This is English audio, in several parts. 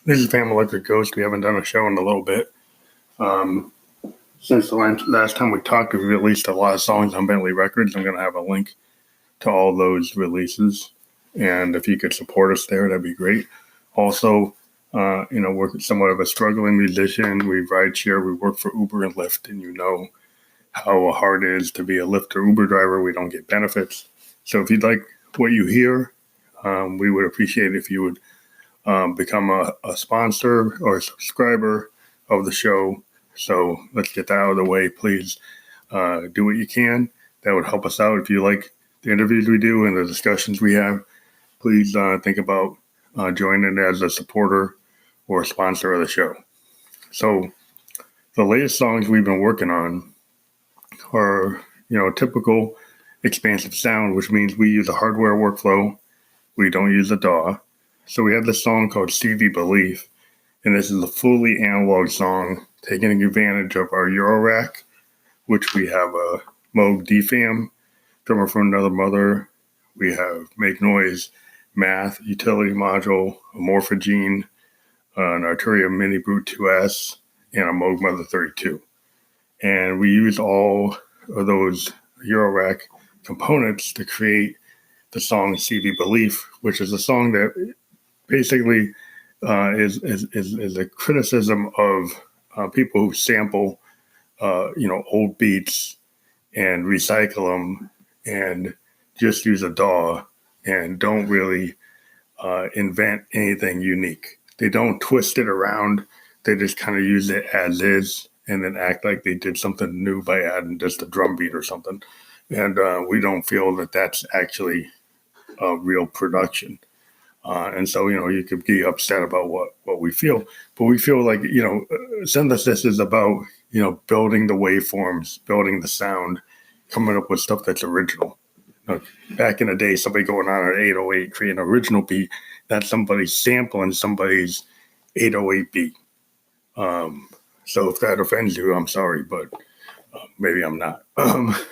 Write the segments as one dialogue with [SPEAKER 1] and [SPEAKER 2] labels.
[SPEAKER 1] This is Family Electric Ghost. We haven't done a show in a little bit. Um, since the last time we talked, we released a lot of songs on Bentley Records. I'm going to have a link to all those releases. And if you could support us there, that'd be great. Also, we're somewhat of a struggling musician. We ride share, we work for Uber and Lyft, and you know how hard it is to be a Lyft or Uber driver. We don't get benefits. So if you'd like what you hear, we would appreciate if you would become a sponsor or a subscriber of the show. So let's get that out of the way. Please do what you can. That would help us out. If you like the interviews we do and the discussions we have, please think about joining as a supporter or a sponsor of the show. So the latest songs we've been working on are, typical expansive sound, which means we use a hardware workflow. We don't use a DAW. So we have this song called CV Belief, and this is a fully analog song taking advantage of our Eurorack, which we have a Moog DFAM, Drummer from Another Mother. We have Make Noise, Math, Utility Module, a Morphogene, an Arturia Mini Brute 2S, and a Moog Mother 32. And we use all of those Eurorack components to create the song CV Belief, which is a song that basically is a criticism of people who sample, old beats and recycle them and just use a DAW and don't really invent anything unique. They don't twist it around. They just kind of use it as is and then act like they did something new by adding just a drum beat or something. And we don't feel that that's actually a real production. And so, you could be upset about what we feel, but we feel like, synthesis is about, building the waveforms, building the sound, coming up with stuff that's original. Back in the day, somebody going on an 808, creating an original beat, that's somebody sampling somebody's 808 beat. So if that offends you, I'm sorry, but maybe I'm not.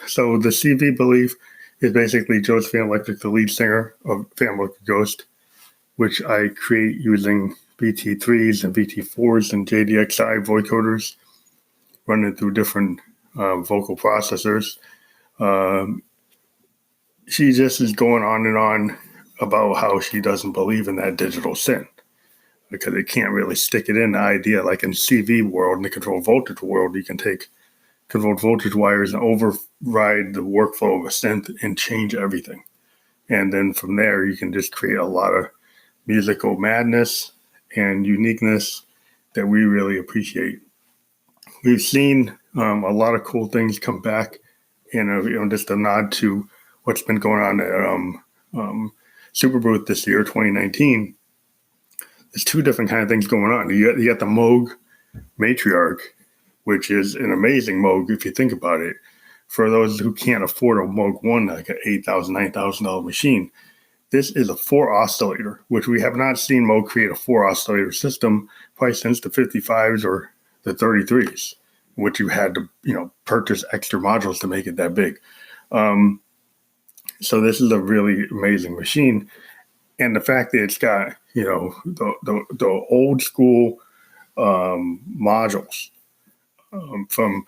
[SPEAKER 1] So the CV Belief is basically Joseph Electric, the lead singer of Family Electric Ghost, which I create using VT3s and VT4s and JDXI vocoders, running through different vocal processors. She just is going on and on about how she doesn't believe in that digital synth because it can't really stick it in the idea. Like in CV world, in the controlled voltage world, you can take controlled voltage wires and override the workflow of a synth and change everything. And then from there, you can just create a lot of musical madness and uniqueness that we really appreciate. We've seen a lot of cool things come back, just a nod to what's been going on at Superbooth this year, 2019. There's two different kind of things going on. You got the Moog Matriarch, which is an amazing Moog if you think about it. For those who can't afford a Moog 1, like an $8,000, $9,000 machine, this is a 4-oscillator, which we have not seen Moog create a 4-oscillator system probably since the 55s or the 33s, which you had to, purchase extra modules to make it that big. So this is a really amazing machine. And the fact that it's got, the old school modules from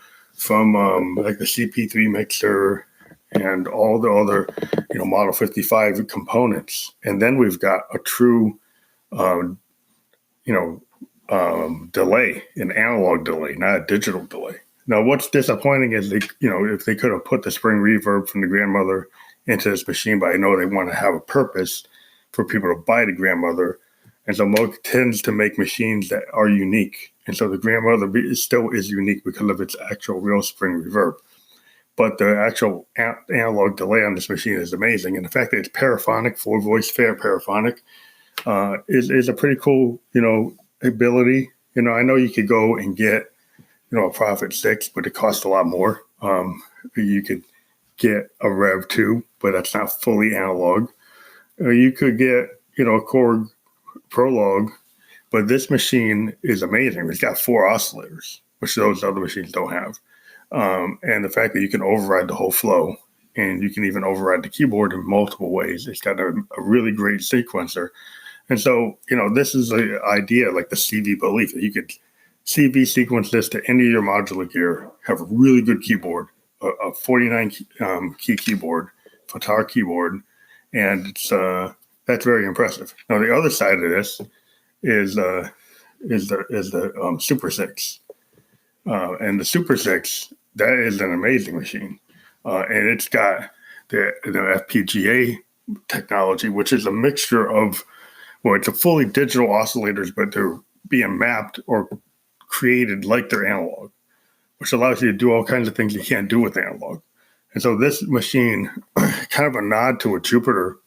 [SPEAKER 1] like the CP3 mixer and all the other, Model 55 components. And then we've got a true, delay, an analog delay, not a digital delay. Now, what's disappointing is if they could have put the spring reverb from the grandmother into this machine, but I know they want to have a purpose for people to buy the grandmother. And so Moog tends to make machines that are unique. And so the grandmother still is unique because of its actual real spring reverb. But the actual analog delay on this machine is amazing. And the fact that it's paraphonic, 4-voice paraphonic, is a pretty cool, ability. I know you could go and get, a Prophet 6, but it costs a lot more. You could get a Rev 2, but that's not fully analog. You could get, a Korg Prologue, but this machine is amazing. It's got 4 oscillators, which those other machines don't have. And the fact that you can override the whole flow and you can even override the keyboard in multiple ways. It's got a really great sequencer. And so, this is the idea, like the CV belief, that you could CV sequence this to any of your modular gear, have a really good keyboard, a 49 key keyboard, Fatar keyboard, and that's very impressive. Now, the other side of this is the Super 6. And the Super 6, that is an amazing machine. And it's got the FPGA technology, which is a mixture of, it's a fully digital oscillators, but they're being mapped or created like they're analog, which allows you to do all kinds of things you can't do with analog. And so this machine, kind of a nod to a Jupiter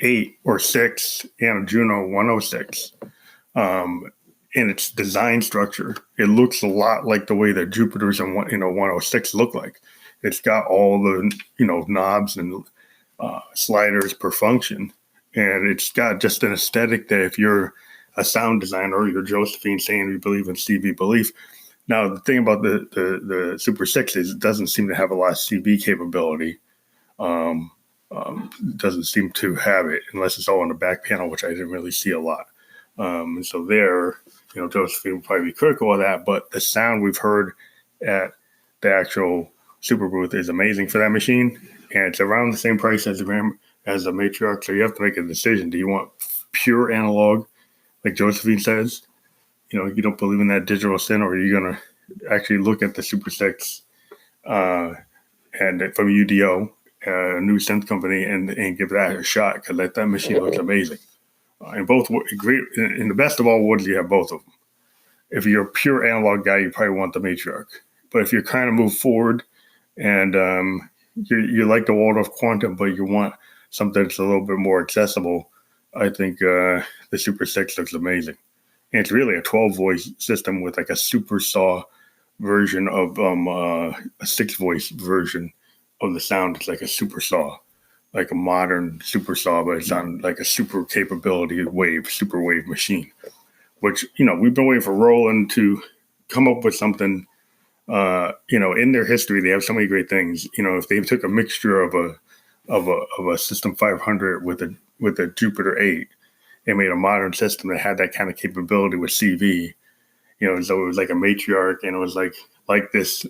[SPEAKER 1] 8 or 6 and a Juno 106. In its design structure, it looks a lot like the way that Jupiters and 106 look like. It's got all the knobs and sliders per function, and it's got just an aesthetic that if you're a sound designer or you're Josephine saying you believe in CV belief. Now the thing about the Super 6 is it doesn't seem to have a lot of CV capability. Doesn't seem to have it unless it's all on the back panel, which I didn't really see a lot. And so there, Josephine will probably be critical of that, but the sound we've heard at the actual Super Booth is amazing for that machine, and it's around the same price as the Matriarch. So you have to make a decision: do you want pure analog, like Josephine says? You don't believe in that digital sin, or are you gonna actually look at the Super 6 and from UDO, a new synth company, and give that a shot, because that machine looks amazing. And both great. In the best of all worlds, you have both of them. If you're a pure analog guy, you probably want the Matriarch. But if you're kind of move forward and you like the Waldorf Quantum, but you want something that's a little bit more accessible, I think the Super 6 looks amazing. And it's really a 12-voice system with like a super saw version of a 6-voice version of the sound. It's like a super saw, like a modern super saw, but it's on like a super capability super wave machine, which, we've been waiting for Roland to come up with something. In their history, they have so many great things. If they took a mixture of a System 500 with a Jupiter 8 and made a modern system that had that kind of capability with CV, so it was like a Matriarch, and it was like this,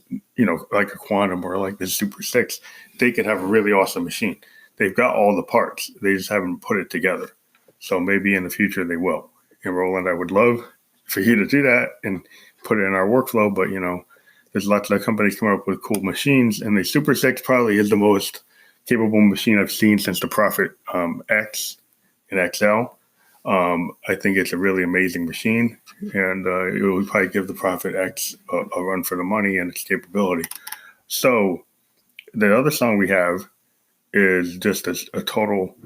[SPEAKER 1] like a Quantum or like this Super 6, they could have a really awesome machine. They've got all the parts. They just haven't put it together. So maybe in the future they will. And Roland, I would love for you to do that and put it in our workflow. But, there's lots of companies coming up with cool machines. And the Super 6 probably is the most capable machine I've seen since the Prophet X and XL. I think it's a really amazing machine. And it will probably give the Prophet X a run for the money and its capability. So the other song we have is just a total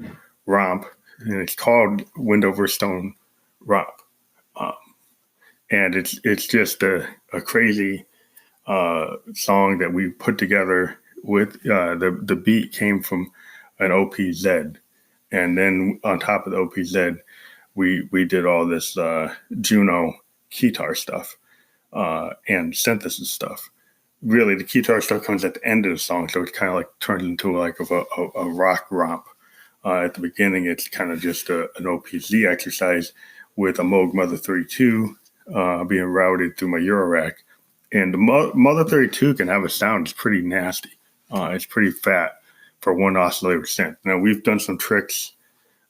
[SPEAKER 1] romp, and it's called Wind Over Stone Romp. And it's just a crazy song that we put together with the beat came from an OPZ, and then on top of the OPZ, we did all this Juno guitar stuff and synthesis stuff. Really, the guitar stuff comes at the end of the song, so it kind of like turns into like a rock romp. At the beginning, it's kind of just an OPZ exercise with a Moog Mother 32 being routed through my Eurorack. And the Mother 32 can have a sound that's pretty nasty. It's pretty fat for one oscillator synth. Now, we've done some tricks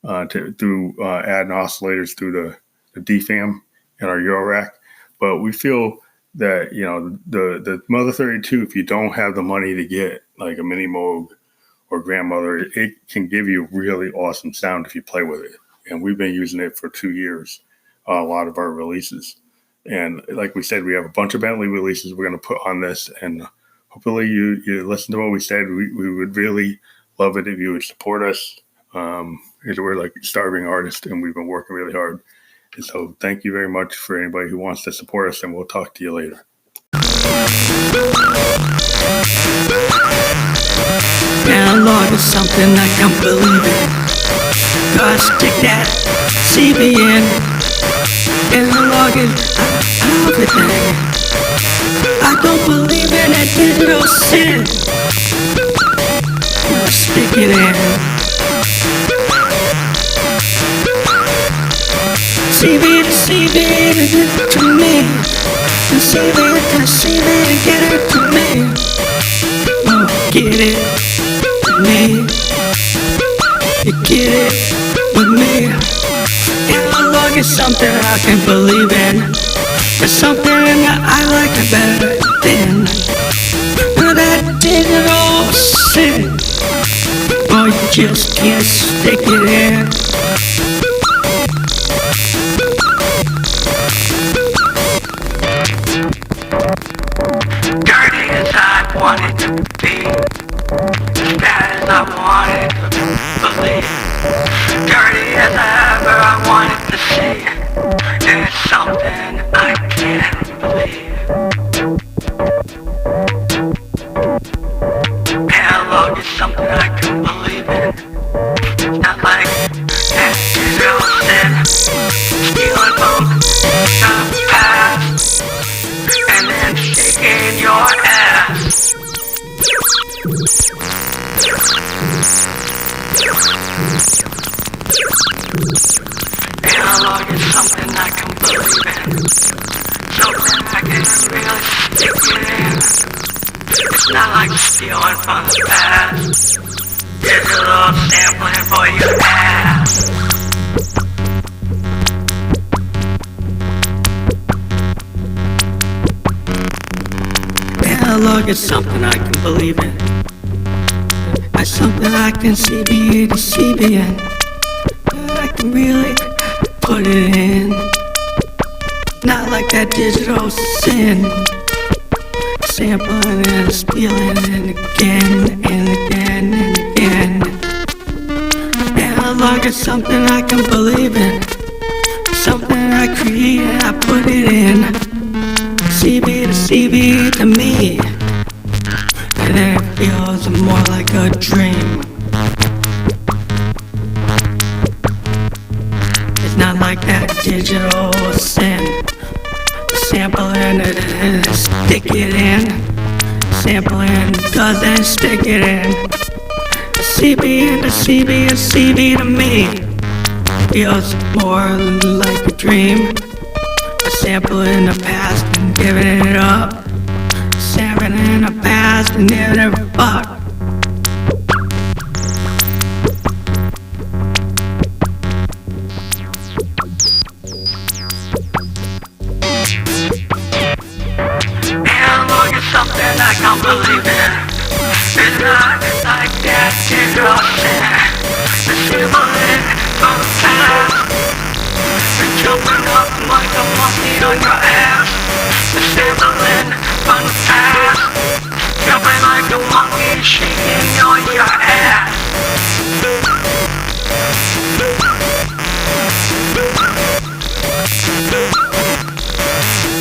[SPEAKER 1] through adding oscillators through the DFAM in our Eurorack, but we feel that, the Mother 32, if you don't have the money to get like a mini Moog or grandmother, it can give you really awesome sound if you play with it. And we've been using it for 2 years, a lot of our releases. And like we said, we have a bunch of Bentley releases we're going to put on this. And hopefully you listen to what we said. We would really love it if you would support us. We're like starving artists, and we've been working really hard. And so thank you very much for anybody who wants to support us, and we'll talk to you later.
[SPEAKER 2] Analog is something I can't believe in. Gotta stick that CV in. Analog is everything. I don't believe in that digital sin. Gotta stick it in. CB to CB to get it to me. And CB to CB to get it to me. Oh, get it to me. You get it with me. Analog is something I can believe in. It's something that I like better than that digital shit. Oh, you just can't stick it in. Dirty as I wanted to be, as bad as I wanted to believe, dirty as ever I wanted to see. It's something I can't believe. Analog is something I can believe in. It's not like that zero sin, stealing from the past, and then shaking your ass. Analog is something I can believe in. Something I can really stick it in. It's not like stealing from the past. Digital sampling for your ass. Analog is something I can believe in. It's something I can CB to CB in. I can really put it in. Not like that digital sin. Sampling and stealing and again and again and again. Analog is something I can believe in. Something I create and I put it in. CB to CB to me. And then it feels more like a dream. It's not like that digital sin. Sampling it and stick it in. Sampling doesn't stick it in. A CB and a CB, a CB to me feels more like a dream. A sample in the past and giving it up. Sampling in the past and giving it a fuck. Something I can't believe in. It's not like that digital sin. The symbol from the past. You're jumping up like a monkey on your ass. The symbol from the past. Jumping like a monkey shaking on your ass.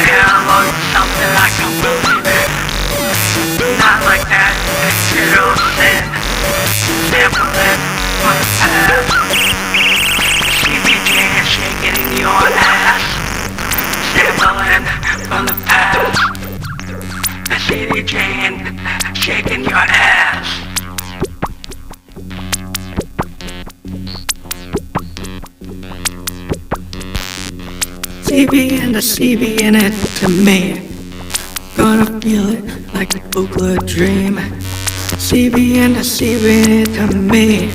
[SPEAKER 2] Analog is something I can't believe in. Not like that, digital sin. Sampling from the past. CBJ is shaking in your ass. Sampling from the past. The CBJ shaking your ass. CB and the CB in it to me. Gonna feel it like a booklet dream. CB and the CB in it to me.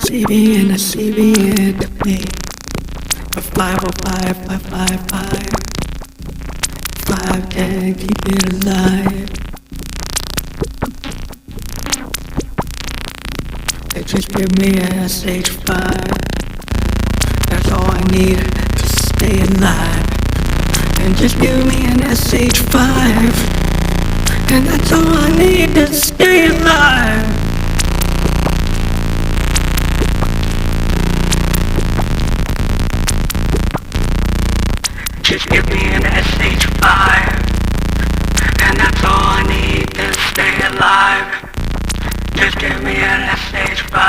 [SPEAKER 2] CB and the CB in it to me. A 505, 555. 510, keep it alive. Just give me an SH5. That's all I need to stay alive. And just give me an SH5. And that's all I need to stay alive. Just give me an SH5. And that's all I need to stay alive. Just give me an SH5,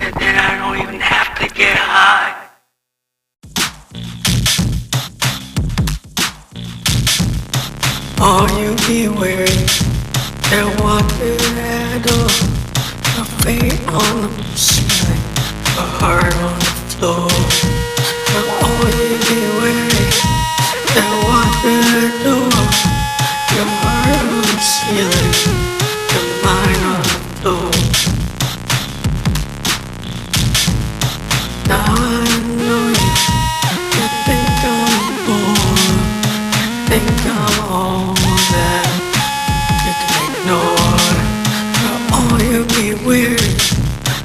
[SPEAKER 2] and then I don't even have to get high. All you be wary, they'll walk through that door. A fate on the ceiling, a heart on the floor. But all you be wary, they'll walk through that door. Your heart on the ceiling, your mind on the floor. Now I know you think I'm bored, think I'm all that you can ignore. But all you be weary,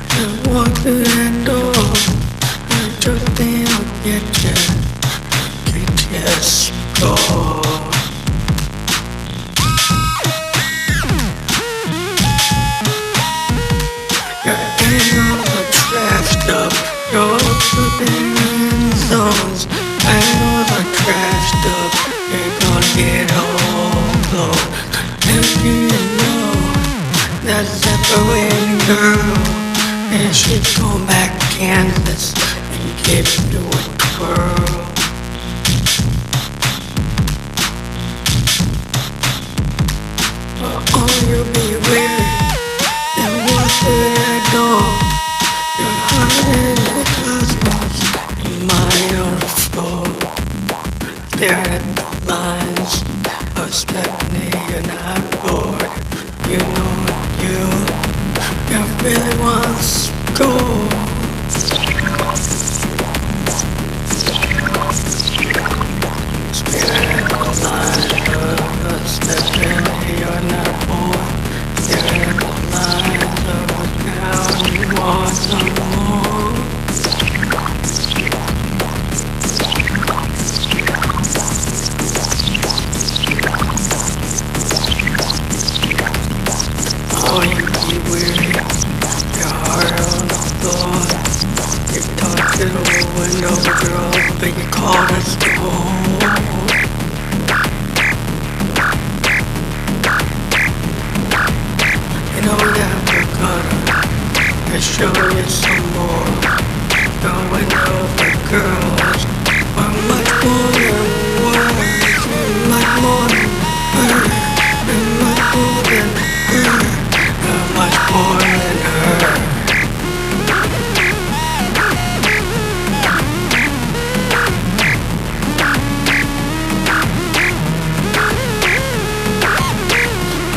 [SPEAKER 2] just walk through that door. And just they'll get you score. Your angles are trashed up, your forbidden zones. Angles are trashed up, you're gonna get all blown. And you know that separating girl, and she's going back to Kansas and give you a twirl. But all you'll be weary, and walk through that door. Your heart in the cosmos, your mind on the floor. Stare at the lines of Stephanie, you're not bored. You know you really want to go. Stare at the lines of Stephanie, you're not bored. Stare at the lines of the town, you want some more. Oh, you be weary, your heart on the floor. You talk to the window, girl, but you called us to home. You know that we're gonna show you some more. The window for girls are much more than words, much more than her, and much more than her, much more than her.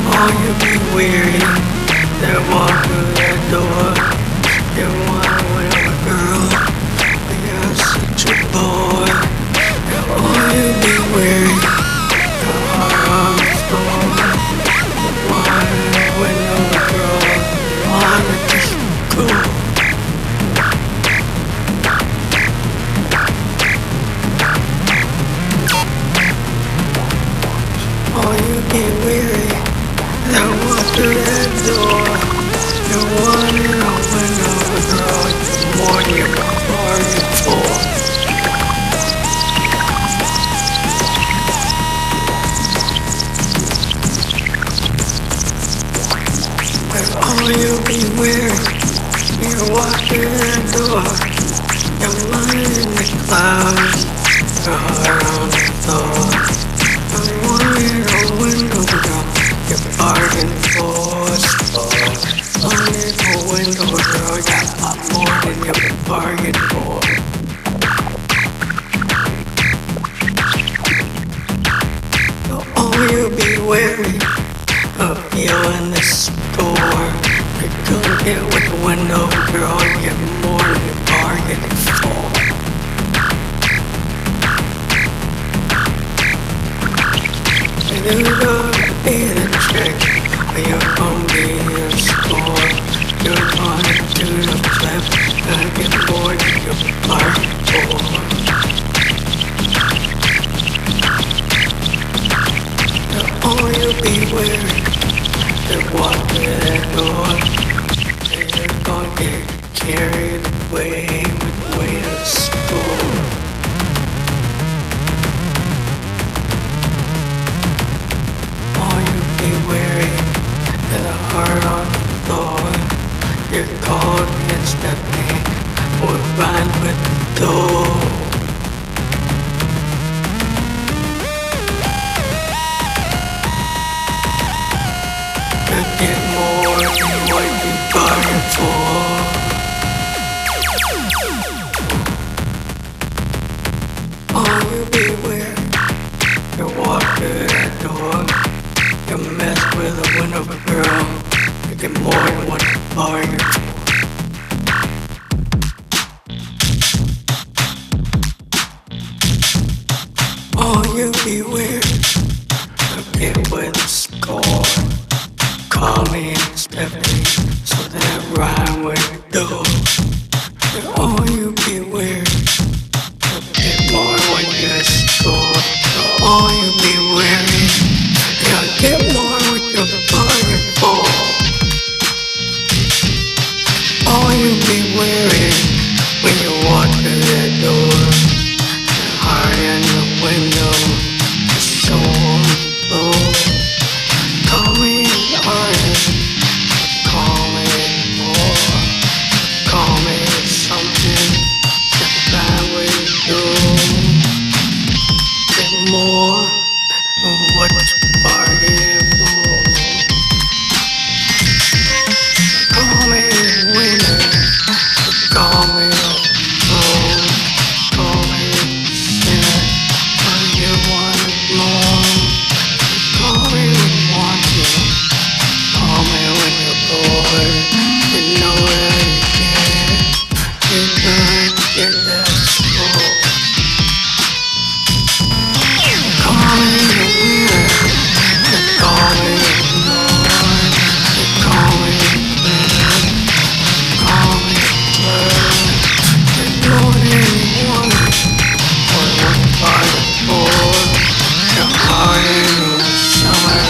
[SPEAKER 2] Oh, you be weary, they walk through that door. You wanna win a girl, but you're such a boy. Oh, you be weary, your heart on the floor. You wanna win a girl, you wanna just go. Oh, you be weary, they walk through that door. You wanna win a girl, you more than you bargained for. Oh, you be weary, you walk through that door. Your mind in the clouds, your heart on the floor. I wanted a window girl, you bargained for. Wanted a window girl, you got more than you bargained for. Oh, you be wary of you in the store. You're gonna get with the window girl, you get more than you bargained for. And you're gonna be the trick, you're gonna be in the store. You're gonna do the flip, gonna get more than you bargained for. Oh, you be wary, they walk through that door, and you're gonna get carried away with the way to school. Oh, you be wary, and a heart on the floor. You're called against that pain, or run with the door. before. Oh, you beware. You walk through that door. You mess with a window girl. You get more than what you bargained for. Oh, you beware. You get with a score. Call me Stephanie, so that rhyme will do. Oh, you beware. You get more when you score. Oh, you beware. You get more what you're bargaining for. Oh, you beware when you walk through that door. Hard in the window, the soul flow. Call me artist, call me more, call me something that I will do. Get more than what you bargained for. Call me winner, call me fool, call me sinner, but you want more. Call me when you want to, call me when you're bored. You know that you can't, you can't get that score. Call me the winner, call me the Lord, call me winner, call me bird. You know that you want it, or what part of board. Your heart in the summer,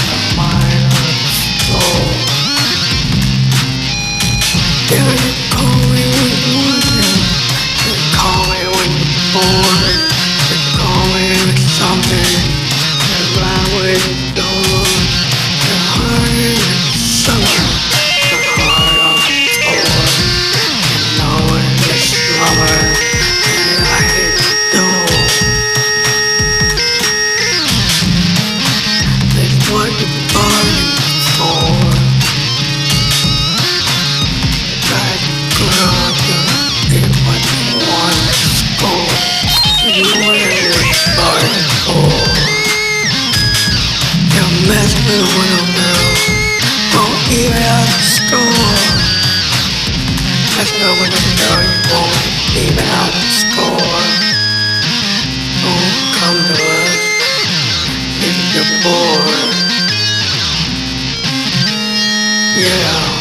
[SPEAKER 2] the mind of the soul. Yeah, you call me when you want to, you call me when you're bored, you call me with something that I would do. Your heart in the summer, the heart of the soul. You know when you slumber, and I hate to do. That's what you bargained for. Try to grow up and get what you want to score. You know what you bargained for. You mess with a window girl, won't even out the score. That's no window girl, you won't even out the score. Don't come to us if you're bored. Yeah.